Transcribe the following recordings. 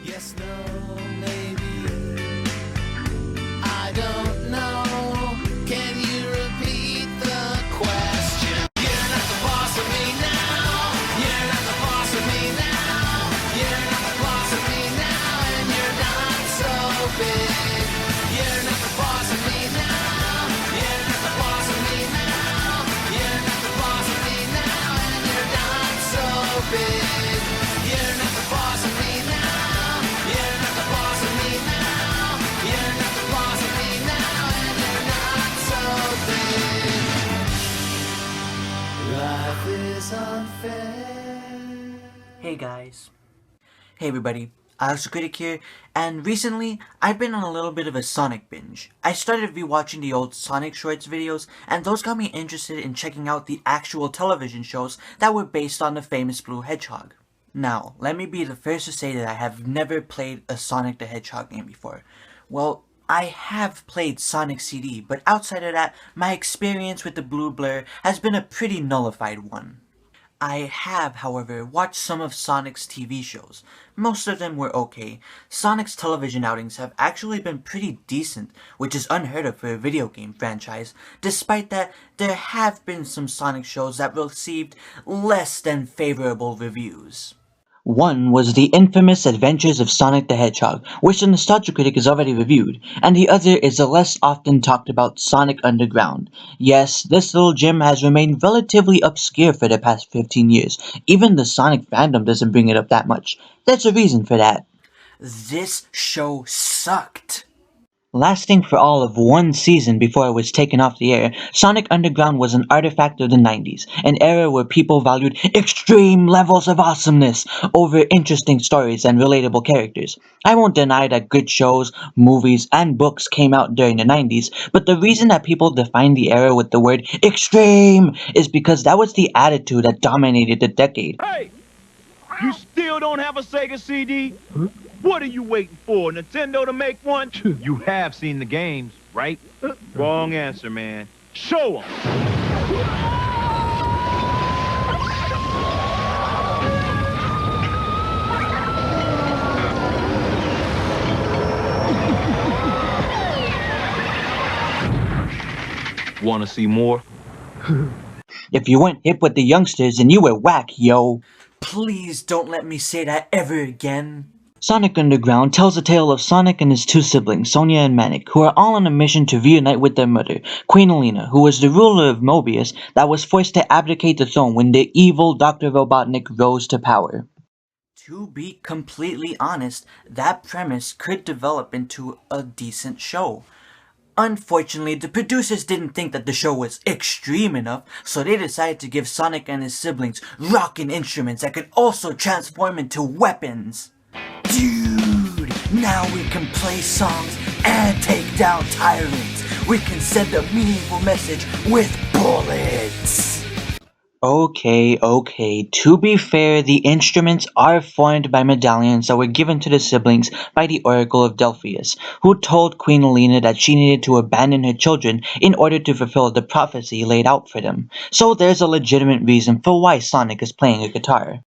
Yes, no, maybe. I don't know. Can you repeat the question? You're not the boss of me now. You're not the boss of me now. You're not the boss of me now, and you're not so big. You're not the boss of me now. You're not the boss of me now. You're not the boss of me now, and you're not so big. You're not the boss of me now. You're not the boss of me now. You're not the boss of me now, and you're not so big. Life is unfair. Hey guys. Hey everybody. Critic here, and recently I've been on a little bit of a Sonic binge. I started rewatching the old Sonic Shorts videos, and those got me interested in checking out the actual television shows that were based on the famous Blue Hedgehog. Now, let me be the first to say that I have never played a Sonic the Hedgehog game before. Well, I have played Sonic CD, but outside of that, my experience with the Blue Blur has been a pretty nullified one. I have, however, watched some of Sonic's TV shows. Most of them were okay. Sonic's television outings have actually been pretty decent, which is unheard of for a video game franchise. Despite that, there have been some Sonic shows that received less than favorable reviews. One was the infamous Adventures of Sonic the Hedgehog, which the Nostalgia Critic has already reviewed, and the other is the less often talked about Sonic Underground. Yes, this little gem has remained relatively obscure for the past 15 years. Even the Sonic fandom doesn't bring it up that much. There's a reason for that. This show sucked. Lasting for all of one season before it was taken off the air, Sonic Underground was an artifact of the 90s, an era where people valued extreme levels of awesomeness over interesting stories and relatable characters. I won't deny that good shows, movies, and books came out during the 90s, but the reason that people define the era with the word extreme is because that was the attitude that dominated the decade. Hey! You still don't have a Sega CD? Huh? What are you waiting for? Nintendo to make one? You have seen the games, right? Wrong answer, man. Show 'em! Wanna see more? If you weren't hip with the youngsters, then you were whack, yo. Please don't let me say that ever again. Sonic Underground tells the tale of Sonic and his two siblings, Sonia and Manic, who are all on a mission to reunite with their mother, Queen Alina, who was the ruler of Mobius that was forced to abdicate the throne when the evil Dr. Robotnik rose to power. To be completely honest, that premise could develop into a decent show. Unfortunately, the producers didn't think that the show was extreme enough, so they decided to give Sonic and his siblings rockin' instruments that could also transform into weapons. Dude, now we can play songs and take down tyrants. We can send a meaningful message with bullets. Okay. To be fair, the instruments are formed by medallions that were given to the siblings by the Oracle of Delphius, who told Queen Alina that she needed to abandon her children in order to fulfill the prophecy laid out for them. So there's a legitimate reason for why Sonic is playing a guitar.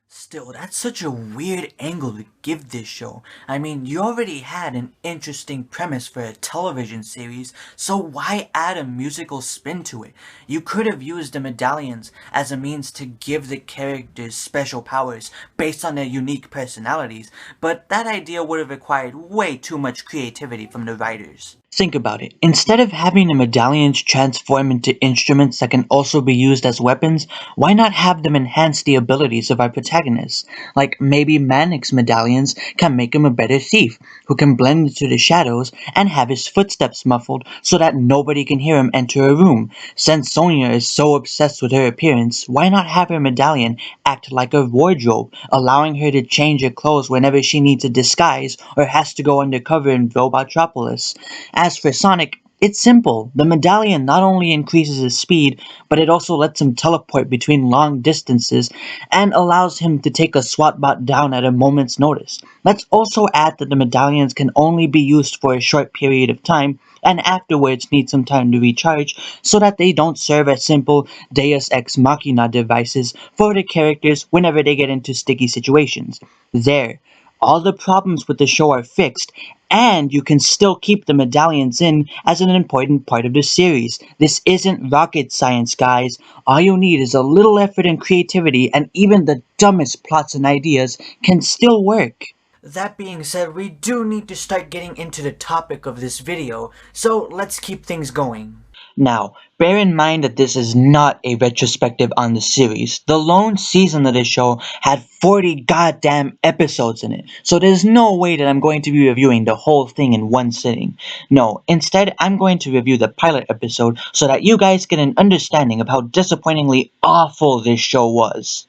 Still, that's such a weird angle to give this show. I mean, you already had an interesting premise for a television series, so why add a musical spin to it? You could have used the medallions as a means to give the characters special powers based on their unique personalities, but that idea would have required way too much creativity from the writers. Think about it. Instead of having the medallions transform into instruments that can also be used as weapons, why not have them enhance the abilities of our protagonists? Like, maybe Manic's medallions can make him a better thief, who can blend into the shadows and have his footsteps muffled so that nobody can hear him enter a room. Since Sonia is so obsessed with her appearance, why not have her medallion act like a wardrobe, allowing her to change her clothes whenever she needs a disguise or has to go undercover in Robotropolis? As for Sonic, it's simple. The medallion not only increases his speed, but it also lets him teleport between long distances and allows him to take a SWAT bot down at a moment's notice. Let's also add that the medallions can only be used for a short period of time and afterwards need some time to recharge so that they don't serve as simple Deus Ex Machina devices for the characters whenever they get into sticky situations. There. all the problems with the show are fixed, and you can still keep the medallions in as an important part of the series. This isn't rocket science, guys. All you need is a little effort and creativity, and even the dumbest plots and ideas can still work. That being said, we do need to start getting into the topic of this video, so let's keep things going. Now, bear in mind that this is not a retrospective on the series. The lone season of this show had 40 goddamn episodes in it, so there's no way that I'm going to be reviewing the whole thing in one sitting. No, instead I'm going to review the pilot episode so that you guys get an understanding of how disappointingly awful this show was.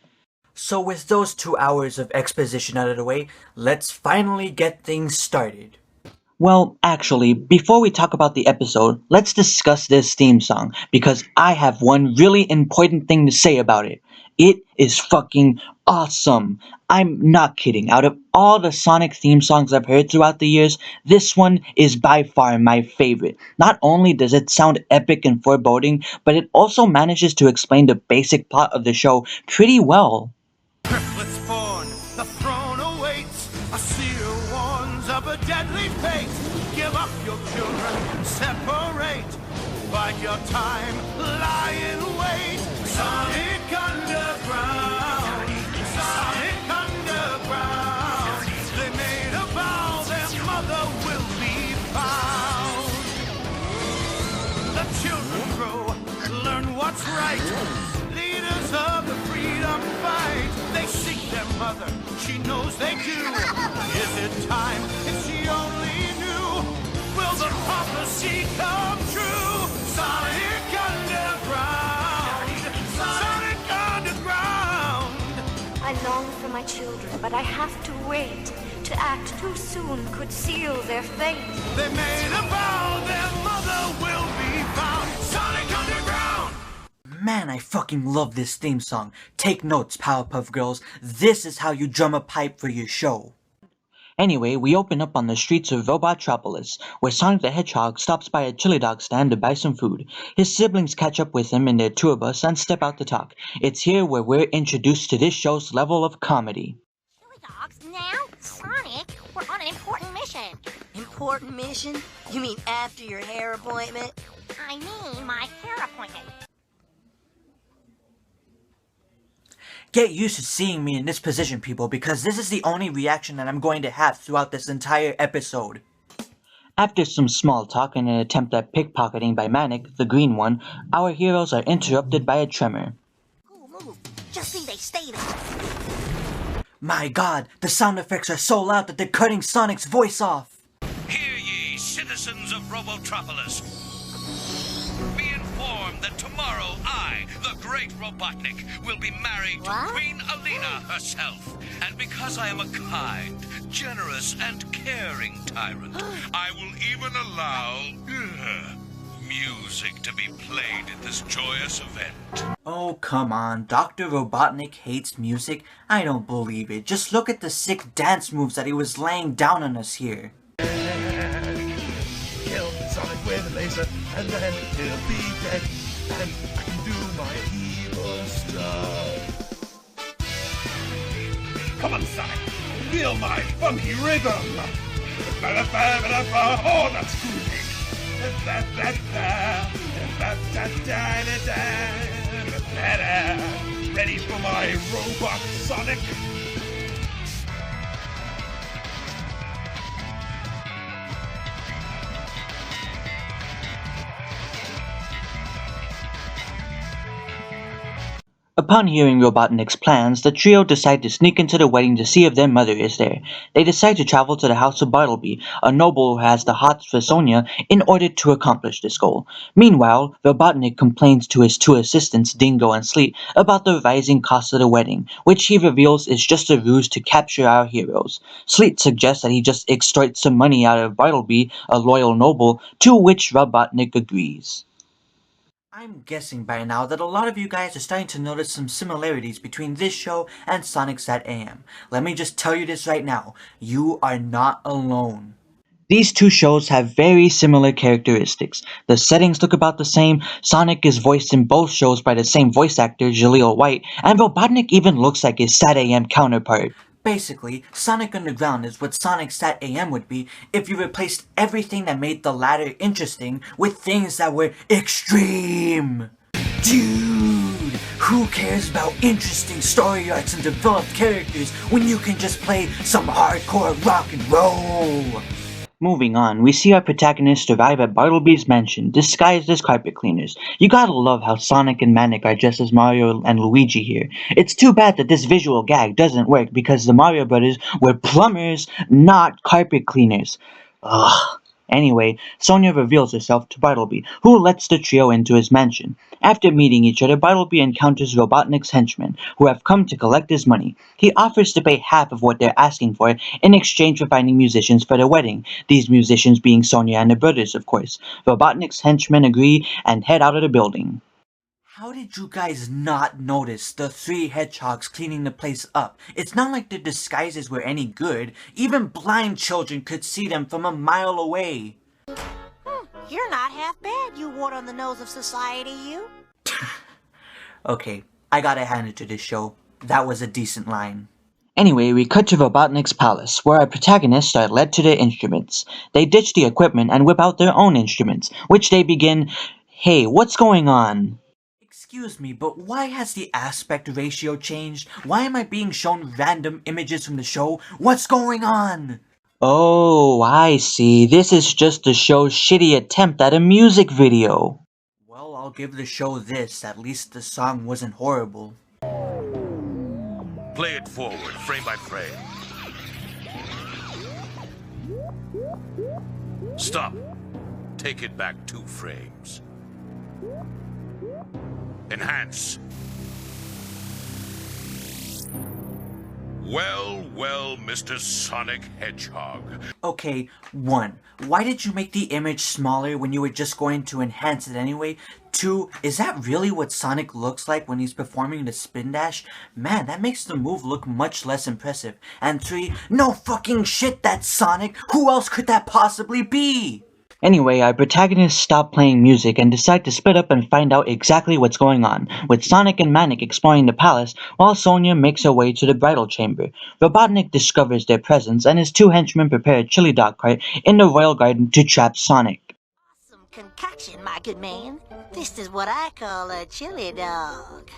So with those 2 hours of exposition out of the way, let's finally get things started. Well, actually, before we talk about the episode, let's discuss this theme song, because I have one really important thing to say about it. It is fucking awesome. I'm not kidding. Out of all the Sonic theme songs I've heard throughout the years, this one is by far my favorite. Not only does it sound epic and foreboding, but it also manages to explain the basic plot of the show pretty well. Triplets born, the throne awaits. A seer warns of a deadly fate. Give up your children, separate. Bide your time, lie in wait. Sonic Underground, Sonic Underground. They made a vow their mother will be found. The children grow, learn what's right. Leaders of the freedom fight. They seek their mother, she knows they do. Is it time if she only knew? Will the prophecy come true? Sonic Underground, Sonic Underground. I long for my children, but I have to wait. To act too soon could seal their fate. They made a vow their mother will be found. Sonic Underground. Man, I fucking love this theme song. Take notes, Powerpuff Girls. This is how you drum a pipe for your show. Anyway, we open up on the streets of Robotropolis, where Sonic the Hedgehog stops by a chili dog stand to buy some food. His siblings catch up with him in their tour bus and step out to talk. It's here where we're introduced to this show's level of comedy. Chili dogs, now? Sonic, we're on an important mission. Important mission? You mean after your hair appointment? I mean my hair appointment. Get used to seeing me in this position, people, because this is the only reaction that I'm going to have throughout this entire episode. After some small talk and an attempt at pickpocketing by Manic, the green one, our heroes are interrupted by a tremor. Move. Just see they stay there. My god, the sound effects are so loud that they're cutting Sonic's voice off. Hear ye, citizens of Robotropolis. Be informed that tomorrow I, the great Robotnik, will be married to What? Queen Alina herself. And because I am a kind, generous, and caring tyrant, I will even allow music to be played at this joyous event. Oh, come on. Dr. Robotnik hates music? I don't believe it. Just look at the sick dance moves that he was laying down on us here. Kill Sonic with a laser, and then he'll be dead. And I can do my evil stuff. Come on, Sonic. Feel my funky rhythm. Oh, that's groovy. Ready for my robot, Sonic? Upon hearing Robotnik's plans, the trio decide to sneak into the wedding to see if their mother is there. They decide to travel to the house of Bartleby, a noble who has the hots for Sonia, in order to accomplish this goal. Meanwhile, Robotnik complains to his two assistants, Dingo and Sleet, about the rising cost of the wedding, which he reveals is just a ruse to capture our heroes. Sleet suggests that he just extorts some money out of Bartleby, a loyal noble, to which Robotnik agrees. I'm guessing by now that a lot of you guys are starting to notice some similarities between this show and Sonic SatAM. Let me just tell you this right now, you are not alone. These two shows have very similar characteristics. The settings look about the same, Sonic is voiced in both shows by the same voice actor, Jaleel White, and Robotnik even looks like his SatAM counterpart. Basically, Sonic Underground is what Sonic Sat AM would be if you replaced everything that made the latter interesting with things that were extreme. Dude, who cares about interesting story arcs and developed characters when you can just play some hardcore rock and roll? Moving on, we see our protagonists arrive at Bartleby's mansion, disguised as carpet cleaners. You gotta love how Sonic and Manic are dressed as Mario and Luigi here. It's too bad that this visual gag doesn't work because the Mario brothers were plumbers, not carpet cleaners. Ugh. Anyway, Sonia reveals herself to Bartleby, who lets the trio into his mansion. After meeting each other, Bartleby encounters Robotnik's henchmen, who have come to collect his money. He offers to pay half of what they're asking for in exchange for finding musicians for their wedding, these musicians being Sonia and the brothers, of course. Robotnik's henchmen agree and head out of the building. How did you guys not notice the three hedgehogs cleaning the place up? It's not like their disguises were any good. Even blind children could see them from a mile away. You're not half bad, you wart on the nose of society, you. Okay, I gotta hand it to this show. That was a decent line. Anyway, we cut to Robotnik's palace, where our protagonists are led to their instruments. They ditch the equipment and whip out their own instruments, which they begin, "Hey, what's going on?" Excuse me, but why has the aspect ratio changed? Why am I being shown random images from the show? What's going on? Oh, I see. This is just the show's shitty attempt at a music video. Well, I'll give the show this. At least the song wasn't horrible. Play it forward, frame by frame. Stop. Take it back 2 frames. Enhance. Well, Mr. Sonic Hedgehog. Okay, 1. Why did you make the image smaller when you were just going to enhance it anyway? 2. Is that really what Sonic looks like when he's performing the spin dash? Man, that makes the move look much less impressive. And 3. No fucking shit, that's Sonic! Who else could that possibly be? Anyway, our protagonists stop playing music and decide to split up and find out exactly what's going on, with Sonic and Manic exploring the palace while Sonia makes her way to the bridal chamber. Robotnik discovers their presence and his 2 henchmen prepare a chili dog cart in the royal garden to trap Sonic. Awesome concoction, my good man. This is what I call a chili dog.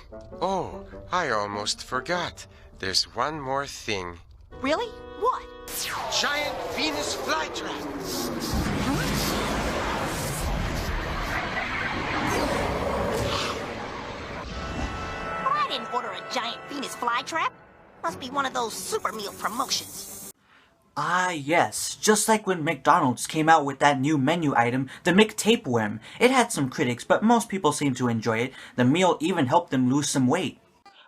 Oh, I almost forgot. There's one more thing. Really? What? Giant Venus flytrap! I didn't order a giant Venus flytrap. Must be one of those super meal promotions. Ah, yes. Just like when McDonald's came out with that new menu item, the McTapeworm. It had some critics, but most people seem to enjoy it. The meal even helped them lose some weight.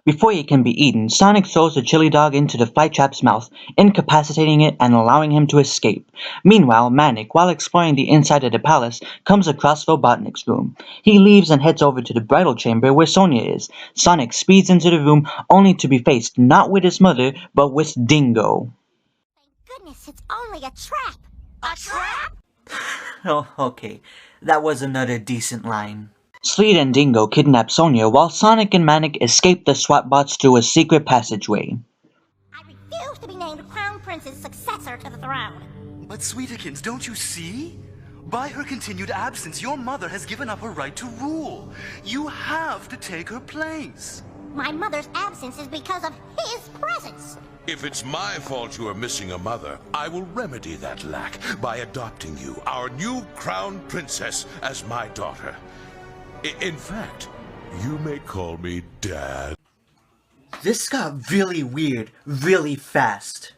Before it can be eaten, Sonic throws the chili dog into the flytrap's mouth, incapacitating it and allowing him to escape. Meanwhile, Manic, while exploring the inside of the palace, comes across Robotnik's room. He leaves and heads over to the bridal chamber where Sonia is. Sonic speeds into the room, only to be faced not with his mother, but with Dingo. Thank goodness it's only a trap. A trap? Oh, okay. That was another decent line. Sleet and Dingo kidnap Sonia while Sonic and Manic escape the SWAT bots through a secret passageway. I refuse to be named Crown Prince's successor to the throne. But Sweetikins, don't you see? By her continued absence, your mother has given up her right to rule. You have to take her place. My mother's absence is because of his presence. If it's my fault you are missing a mother, I will remedy that lack by adopting you, our new crown princess, as my daughter. In fact, you may call me Dad. This got really weird, really fast.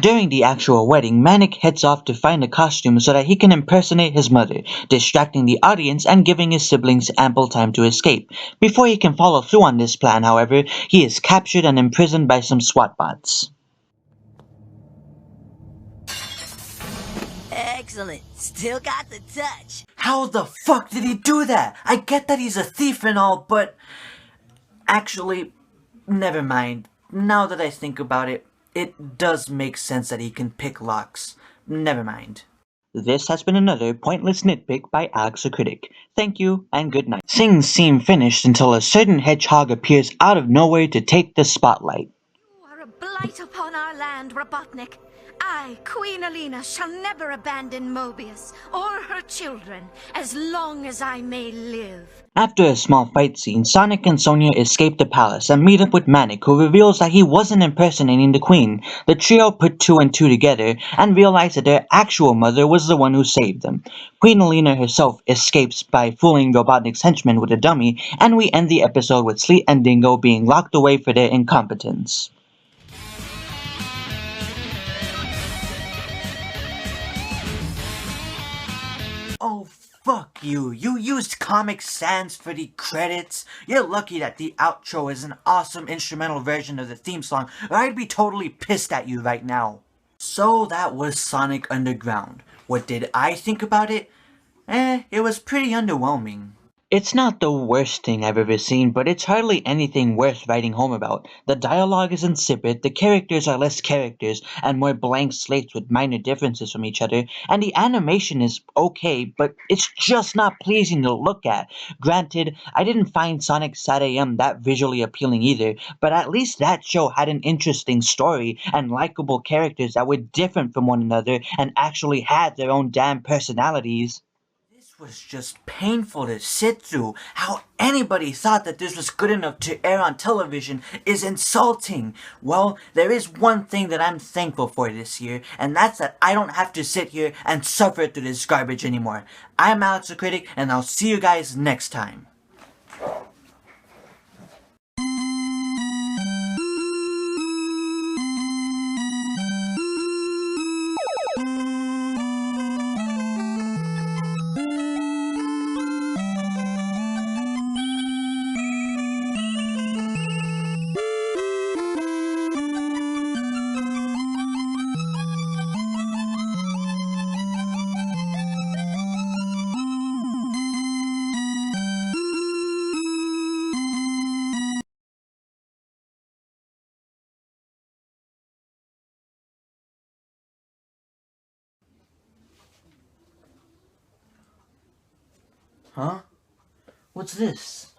During the actual wedding, Manic heads off to find a costume so that he can impersonate his mother, distracting the audience and giving his siblings ample time to escape. Before he can follow through on this plan, however, he is captured and imprisoned by some SWAT bots. Excellent. Still got the touch. How the fuck did he do that? I get that he's a thief and all, but... Actually, never mind. Now that I think about it, it does make sense that he can pick locks. Never mind. This has been another pointless nitpick by Alex the Critic. Thank you, and good night. Things seem finished until a certain hedgehog appears out of nowhere to take the spotlight. You are a blight upon our land, Robotnik. I, Queen Alina, shall never abandon Mobius or her children as long as I may live. After a small fight scene, Sonic and Sonia escape the palace and meet up with Manic, who reveals that he wasn't impersonating the Queen. The trio put two and two together and realize that their actual mother was the one who saved them. Queen Alina herself escapes by fooling Robotnik's henchmen with a dummy, and we end the episode with Sleet and Dingo being locked away for their incompetence. Oh, fuck you. You used Comic Sans for the credits? You're lucky that the outro is an awesome instrumental version of the theme song, or I'd be totally pissed at you right now. So that was Sonic Underground. What did I think about it? It was pretty underwhelming. It's not the worst thing I've ever seen, but it's hardly anything worth writing home about. The dialogue is insipid, the characters are less characters, and more blank slates with minor differences from each other, and the animation is okay, but it's just not pleasing to look at. Granted, I didn't find Sonic SatAM that visually appealing either, but at least that show had an interesting story and likable characters that were different from one another and actually had their own damn personalities. This was just painful to sit through. How anybody thought that this was good enough to air on television is insulting. Well, there is one thing that I'm thankful for this year, and that's that I don't have to sit here and suffer through this garbage anymore. I'm Alex the Critic, and I'll see you guys next time. Huh? What's this?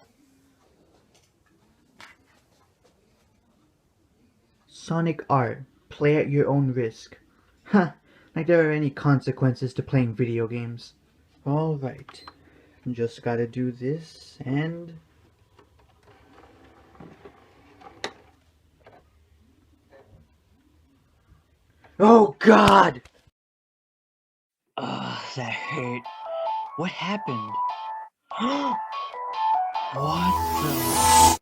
Sonic art. Play at your own risk. Huh, like there are any consequences to playing video games. Alright, just gotta do this and... Oh God! Ugh, that hurt. What happened? What the...